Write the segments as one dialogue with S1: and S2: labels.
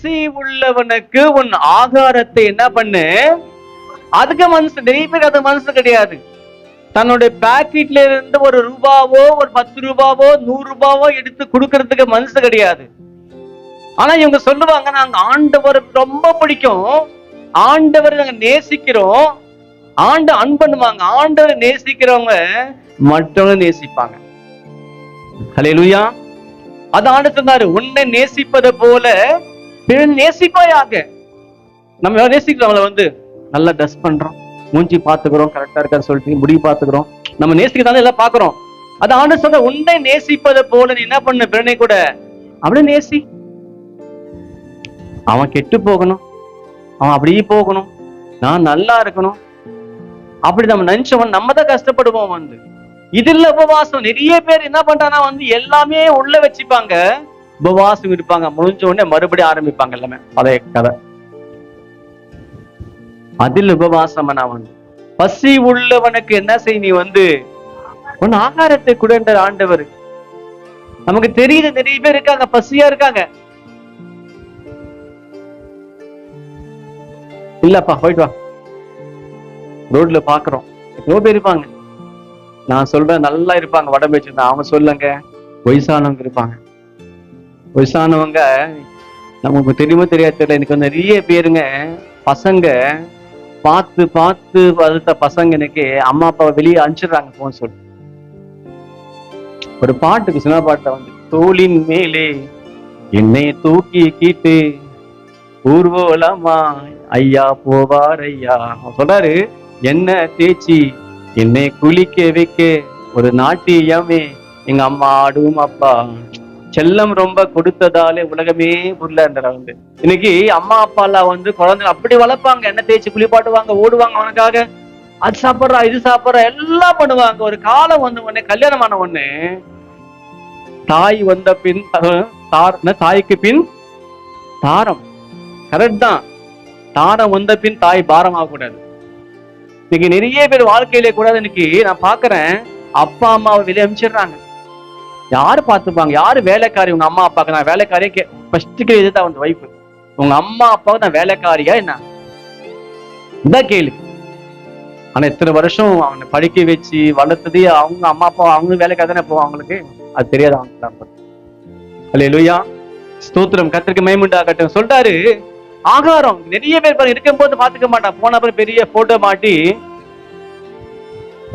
S1: பசி உள்ளவனுக்கு உன் ஆகாரத்தை என்ன பண்ணு. அதுக்கு மனசு, நிறைய பேர் அது மனசு கிடையாது. தன்னுடைய பாக்கெட்ல இருந்து ஒரு ரூபாவோ ஒரு 10 ரூபாவோ 100 ரூபாவோ எடுத்து கொடுக்கறதுக்கு மனசு கிடையாது. ஆனா இவங்க சொல்லுவாங்க, நாங்க ஆண்டவர் ரொம்ப பிடிக்கும், ஆண்டவர் நாங்க நேசிக்கிறோம், அன்பண்ணுவாங்க. ஆண்டவர் நேசிக்கிறவங்க மற்றவங்க நேசிப்பாங்க. ஹல்லேலூயா. அது ஆண்டவர் சொன்னாரு, உன்னை நேசிப்பதை போல பிறன் நேசிப்பாயாக. நம்ம நேசிக்கிறவங்கள நல்லா ட்ரெஸ் பண்றோம், மூஞ்சி பாத்துக்கிறோம், கரெக்டா இருக்கான்னு சொல்லிட்டு முடி பாத்துக்கிறோம், நம்ம நேசிக்கிறதால எல்லாம் பாக்குறோம். அது ஆண்டவர் சொல்ற, உன்னை நேசிப்பதை போல நீ என்ன பண்ணு, பிறனை கூட அப்படியே நேசி. அவன் கெட்டு போகணும், அவன் அப்படியே போகணும், நான் நல்லா இருக்கணும், அப்படி நம்ம நினைச்சவன் நம்ம தான் கஷ்டப்படுவோம். இதுல உபவாசம். நிறைய பேர் என்ன பண்றானா எல்லாமே உள்ள வச்சுப்பாங்க, உபவாசம் இருப்பாங்க, முடிஞ்ச உடனே மறுபடியும் ஆரம்பிப்பாங்க எல்லாமே பழைய கதை. அதில் உபவாசம். பசி உள்ளவனுக்கு என்ன செய், நீ உன் ஆகாரத்தை குடன்ற ஆண்டவர். நமக்கு தெரியுது, நிறைய பேர் இருக்காங்க பசியா இருக்காங்க. இல்லப்பா போயிட்டு வா, ரோட்ல பாக்குறோம் எவ்வளவு பேர் இருப்பாங்க. நான் சொல்றேன், நல்லா இருப்பாங்க, உடம்பு வச்சிருந்தா. அவங்க சொல்லுங்க, வயசானவங்க இருப்பாங்க. வயசானவங்க நமக்கு தெரியுமோ தெரியாது தெரியல, எனக்கு நிறைய பேருங்க பசங்க பார்த்து பார்த்து வளர்த்த பசங்க எனக்கு அம்மா அப்பாவை வெளியே அனுப்பிச்சிடுறாங்க போன்னு சொல்லி. ஒரு பாட்டுக்கு சின்ன பாட்டை தோளின் மேலே என்னை தூக்கி கீட்டு ஊர்வலமா ஐயா போவார் ஐயா. சொல்றாரு, என்ன தேய்ச்சி என்னை குளிக்க வைக்க ஒரு நாட்டியமே எங்க அம்மா ஆடும் அப்பா செல்லம் ரொம்ப கொடுத்ததாலே உலகமே புரியல. இன்னைக்கு அம்மா அப்பா எல்லாம் குழந்தை அப்படி வளர்ப்பாங்க, என்ன தேய்ச்சி குளிப்பாட்டுவாங்க, ஓடுவாங்க அவனுக்காக, அது சாப்பிட்றா இது சாப்பிட்றா எல்லாம் பண்ணுவாங்க. ஒரு காலம் உடனே கல்யாணமான உடனே தாய் வந்த பின் தாய்க்கு பின் தாரம். கரெக்ட் தான், தாரம் வந்த பின் தாய் பாரம் ஆகக்கூடாது. இன்னைக்கு நிறைய பேர் வாழ்க்கையிலே கூட இன்னைக்கு நான் பாக்குறேன், அப்பா அம்மாவை வெளியே அனுப்பிச்சிடுறாங்க. யாரு பாத்துப்பாங்க, யாரு வேலைக்காரி? உங்க அம்மா அப்பாக்கு நான் வேலைக்காரியே ஃபர்ஸ்ட் கேள்விதான் வைப்பு. உங்க அம்மா அப்பாவை நான் வேலைக்காரியா என்ன இதான் கேள்வி. ஆனா இத்தனை வருஷம் அவனை படிக்க வச்சு வளர்த்தது அவங்க அம்மா அப்பா, அவங்க வேலைக்காக தானே போவோம், அவங்களுக்கு அது தெரியாது. அவங்க அல்லேலூயா, ஸ்தோத்திரம், கர்த்தருக்கு மகிமை உண்டாகட்டும். சொல்றாரு, ஆகாரம். நிறைய பேர் இருக்கும் போது பாத்துக்க மாட்டான், போன அப்புறம் பெரிய போட்டோ மாட்டி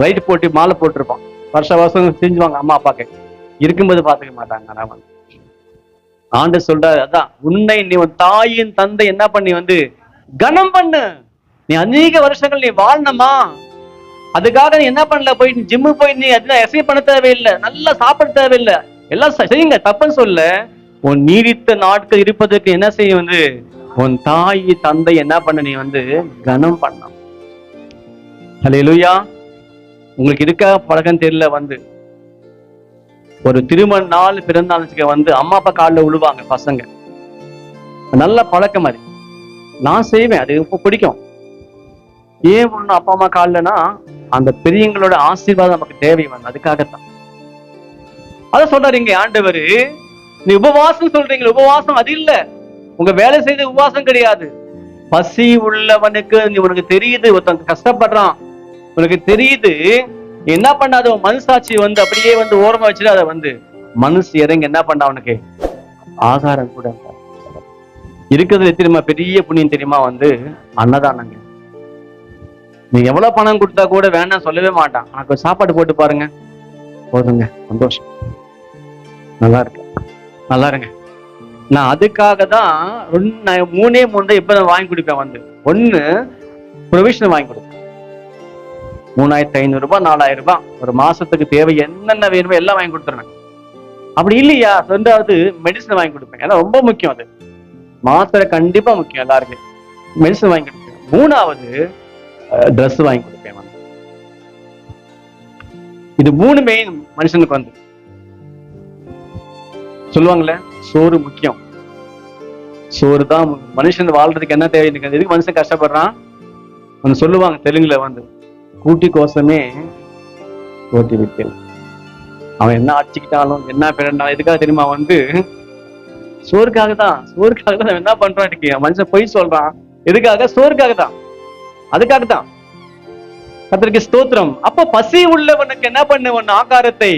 S1: லைட் போட்டு மாலை போட்டிருப்பான், வருஷம் செஞ்சுவாங்க அம்மா அப்பாக்கு, இருக்கும்போது பாத்துக்க மாட்டாங்க. ஆண்டு சொல்றாரு, அதான் உன்னை நீ உன் தாயின் தந்தை என்ன பண்ணி கனம் பண்ணு. நீ அநேக வருஷங்கள் நீ வாழணுமா, அதுக்காக நீ என்ன பண்ணல, போய் ஜிம்மு போய் நீ அதெல்லாம் எக்ஸசைஸ் பண்ண தேவையில்லை, நல்லா சாப்பிட தேவையில்லை, எல்லாம் செய்யுங்க, தப்புன்னு சொல்ல. உன் நீடித்த நாட்கள் இருப்பதற்கு என்ன செய்ய, உன் தாய் தந்தை என்ன பண்ண நீ கனம் பண்ண. அல்லேலூயா. உங்களுக்கு இருக்கா பழக்கம் தெரியல, ஒரு திருமண நாள் பிறந்த நாளுக்கு அம்மா அப்பா காலில் விழுவாங்க பசங்க, நல்ல பழக்கம். அது நான் செய்வேன், அது ரொம்ப பிடிக்கும். ஏன் ஒண்ணு அப்பா அம்மா காலில்னா, அந்த பெரியவங்களோட ஆசீர்வாதம் நமக்கு தேவை, அதுக்காகத்தான். அத சொல்றாரு இங்க ஆண்டவர். நீ உபவாசம் சொல்றீங்க, உபவாசம் அது இல்ல, உங்க வேலை செய்த உபவாசம் கிடையாது. பசி உள்ளவனுக்கு உனக்கு தெரியுது, ஒருத்தன் கஷ்டப்படுறான், உனக்கு தெரியுது, என்ன பண்ணாத உன் மனசாட்சி அப்படியே ஓரமா வச்சுட்டு அதை மனசு இறங்கி என்ன பண்ண, அவனுக்கு ஆகாரம் கூட இருக்கிறதுல தெரியுமா, பெரிய புண்ணியம் தெரியுமா, அன்னதானங்க. நீங்க எவ்வளவு பணம் கொடுத்தா கூட வேண்டாம் சொல்லவே மாட்டான், எனக்கு சாப்பாடு போட்டு பாருங்க, போதுங்க, சந்தோஷம், நல்லா இருக்கு, நல்லா இருங்க. நான் அதுக்காக தான் 3 இப்ப நான் வாங்கி கொடுப்பேன். ஒண்ணு ப்ரொவிஷன் வாங்கி கொடுப்பேன், 3500 ரூபாய் 4000 ரூபாய் ஒரு மாசத்துக்கு தேவை என்னென்ன வேணுமோ எல்லாம் வாங்கி கொடுத்துருவேன். அப்படி இல்லையா, 2வது மெடிசன் வாங்கி கொடுப்பேன், ஏன்னா ரொம்ப முக்கியம், அது மாத்திரை கண்டிப்பா முக்கியம், எல்லாருக்கும் மெடிசன் வாங்கி கொடுப்பேன். 3வது ட்ரெஸ் வாங்கி கொடுப்பேன். இது 3 மெயின் மனுஷனுக்கு சொல்லுவாங்கல்ல, சோறு முக்கியம், சோறு தான் மனுஷன் வாழ்றதுக்கு என்ன தேவை, எதுக்கு மனுஷன் கஷ்டப்படுறான் சொல்லுவாங்க தெலுங்குல, கூட்டி கோசமே ஓட்டி விட்டேன். அவன் என்ன அடிச்சுக்கிட்டாலும் என்ன பிறண்டாலும் எதுக்காக தெரியுமா, சோறுக்காக தான் என்ன பண்றான் இன்னைக்கு மனுஷன் பொய் சொல்றான். எதுக்காக? சோறுக்காக தான், அதுக்காக தான். கர்த்தருக்கு ஸ்தோத்திரம். அப்ப பசி உள்ளவனுக்கு என்ன பண்ணுவன்? ஆகாரத்தை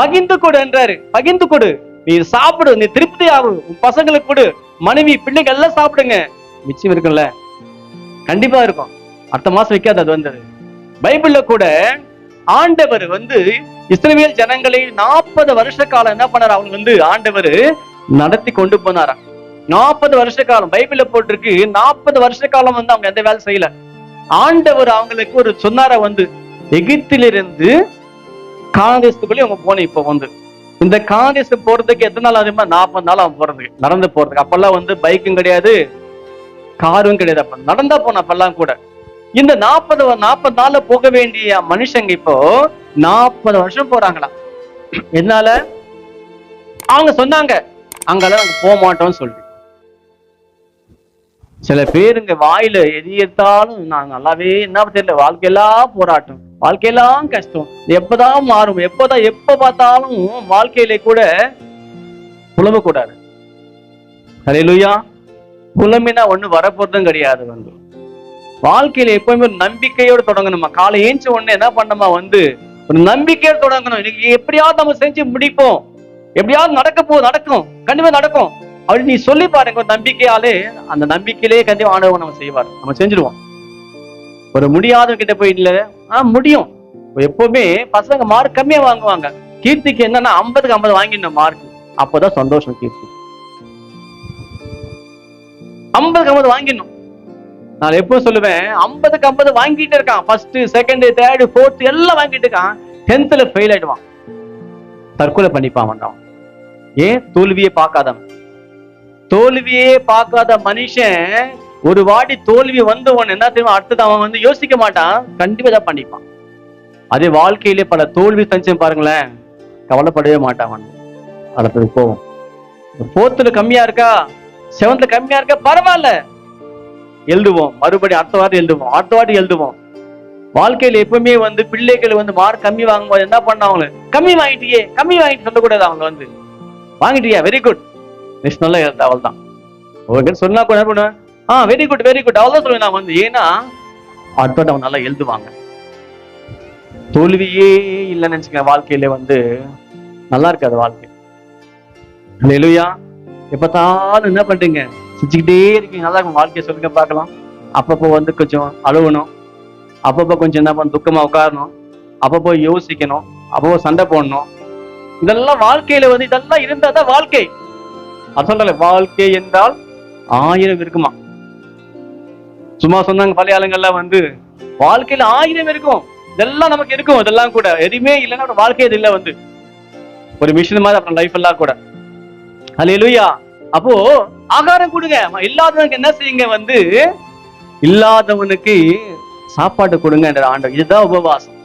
S1: பகிர்ந்து கொடு என்றாரு. பகிர்ந்து கொடு, நீ சாப்பிடு, நீ திருப்தி ஆகு, உன் பசங்களுக்கு கொடு, மனைவி பிள்ளைங்க எல்லாம் சாப்பிடுங்க. மிச்சம் இருக்குல்ல, கண்டிப்பா இருக்கும். அடுத்த மாசம் வைக்காது அது வந்தது. பைபிள்ல கூட ஆண்டவர் இஸ்ரவேல் ஜனங்களை 40 வருஷ காலம் என்ன பண்ணார்? அவங்க ஆண்டவர் நடத்தி கொண்டு போனாரா. 40 வருஷ காலம் பைபிள்ல போட்டிருக்கு. 40 வருஷ காலம் அவங்க எந்த வேலை செய்யல. ஆண்டவர் அவங்களுக்கு ஒரு சொன்னார எகிப்திலிருந்து கானான் அவங்க போன. இப்ப இந்த கானான் போறதுக்கு எத்தனை நாள் ஆகுமா? 40 நாள் அவன் போறதுக்கு, நடந்து போறதுக்கு. அப்பெல்லாம் பைக்கும் கிடையாது, காரும் கிடையாது. அப்ப நடந்தா போன அப்பெல்லாம் கூட. இந்த 40 நாள்ல போக வேண்டிய மனுஷங்க இப்போ 40 வருஷம் போறாங்களா. எதனால? அவங்க சொன்னாங்க அங்கெல்லாம் நாங்க போக மாட்டோம்னு சொல்லிட்டு. சில பேருங்க வாயில எது எடுத்தாலும் நான் நல்லாவே என்ன தெரியல, வாழ்க்கையெல்லாம் போராட்டம், வாழ்க்கையெல்லாம் கஷ்டம், எப்பதான் மாறும், எப்ப பார்த்தாலும் வாழ்க்கையில கூட புலம்பக்கூடாது. ஹல்லேலூயா. புலம்பினா ஒண்ணு வரப்போறதும் கிடையாது. வாழ்க்கையில எப்பவுமே ஒரு நம்பிக்கையோடு தொடங்கணுமா. காலை ஏஞ்ச உடனே என்ன பண்ணணுமா? ஒரு நம்பிக்கையோடு தொடங்கணும். இன்னைக்கு எப்படியாவது நம்ம செஞ்சு முடிப்போம், எப்படியாவது நடக்கும், கண்டிப்பா நடக்கும் அப்படி நீ சொல்லி பாருங்க. ஒரு நம்பிக்கையாலே, அந்த நம்பிக்கையிலே கண்டிப்பா ஆண்டவர் நம்ம செய்வார், நம்ம செஞ்சிருவோம். ஒரு முடியாத கிட்ட போய் இல்ல முடியும். எப்பவுமே பசங்க மார்க் கம்மியா வாங்குவாங்க. கீர்த்திக்கு என்னன்னா 50க்கு 50 வாங்கிடணும் மார்க், அப்பதான் சந்தோஷம். கீர்த்தி 50க்கு 50 வாங்கிடணும். நான் எப்பவும் சொல்லுவேன், 50க்கு 50 வாங்கிட்டு இருக்கான், ஃபர்ஸ்ட் செகண்ட் தேர்ட் ஃபோர்த் எல்லாம் வாங்கிட்டு இருக்கான், 10th ஃபெயில் ஆயிடுவான், தற்கொலை பண்ணிப்பான். ஏன்? தோல்வியே பார்க்காதவன். தோல்வியே பார்க்காத மனுஷன் ஒரு வாட்டி தோல்வி வந்தவன் என்ன தெரியுமா? அடுத்தது அவன் யோசிக்க மாட்டான், கண்டிப்பா தான் பண்ணிப்பான். அதே வாழ்க்கையிலே பல தோல்வி சஞ்சம் பாருங்களேன், கவலைப்படவே மாட்டான். அடுத்தது போவோம். 4th கம்மியா இருக்கா, 7th கம்மியா இருக்கா, பரவாயில்ல, எழுதுவோம். மறுபடியும் அடுத்த வாட்டி எழுதுவோம். வாழ்க்கையில எப்பவுமே பிள்ளைகள் மார்க் கம்மி வாங்கும்போது என்ன பண்ணாங்க? கம்மி வாங்கிட்டு சொல்லக்கூடாது. அவங்க வாங்கிட்டியா, வெரி குட், நெக்ஸ்ட் நல்லா எழுத, அவள் தான். சொன்னா கூட என்ன பண்ணுவேன்? வெரி குட் அவ்வளவுதான் சொல்லுவேன் நான். ஏன்னா அடுத்த அவன் நல்லா எழுதுவாங்க. தோல்வியே இல்லைன்னு நினைச்சுக்க, வாழ்க்கையில நல்லா இருக்காது வாழ்க்கை. ஹல்லேலூயா. எப்பத்தாலும் என்ன பண்றீங்க? சிரிச்சுக்கிட்டே இருக்கீங்க, நல்லா இருக்கும் வாழ்க்கையை சொல்லுங்க பார்க்கலாம். அப்பப்போ கொஞ்சம் அழுவணும், அப்பப்போ கொஞ்சம் என்ன பண்ண துக்கமா உட்காரணும், அப்பப்போ யோசிக்கணும், அப்பப்போ சண்டை போடணும். இதெல்லாம் வாழ்க்கையில இதெல்லாம் இருந்தாதான் வாழ்க்கை. அது சொல்றல, வாழ்க்கை என்றால் 1000 இருக்குமா. சும்மா சொன்னாங்க பழைய ஆளுங்கள்லாம் வாழ்க்கையில 1000 இருக்கும். இதெல்லாம் நமக்கு இருக்கும். இதெல்லாம் கூட எதுவுமே இல்லைன்னா வாழ்க்கை இது இல்ல. ஒரு மிஷின் மாதிரி அப்புறம் லைஃப் எல்லாம் கூட. ஹல்லேலூயா. அப்போ ஆகாரம் கொடுங்க. இல்லாதவனுக்கு என்ன செய்யுங்க? இல்லாதவனுக்கு சாப்பாடு கொடுங்க என்ற ஆண்டவர். இதுதான் உபவாசம்.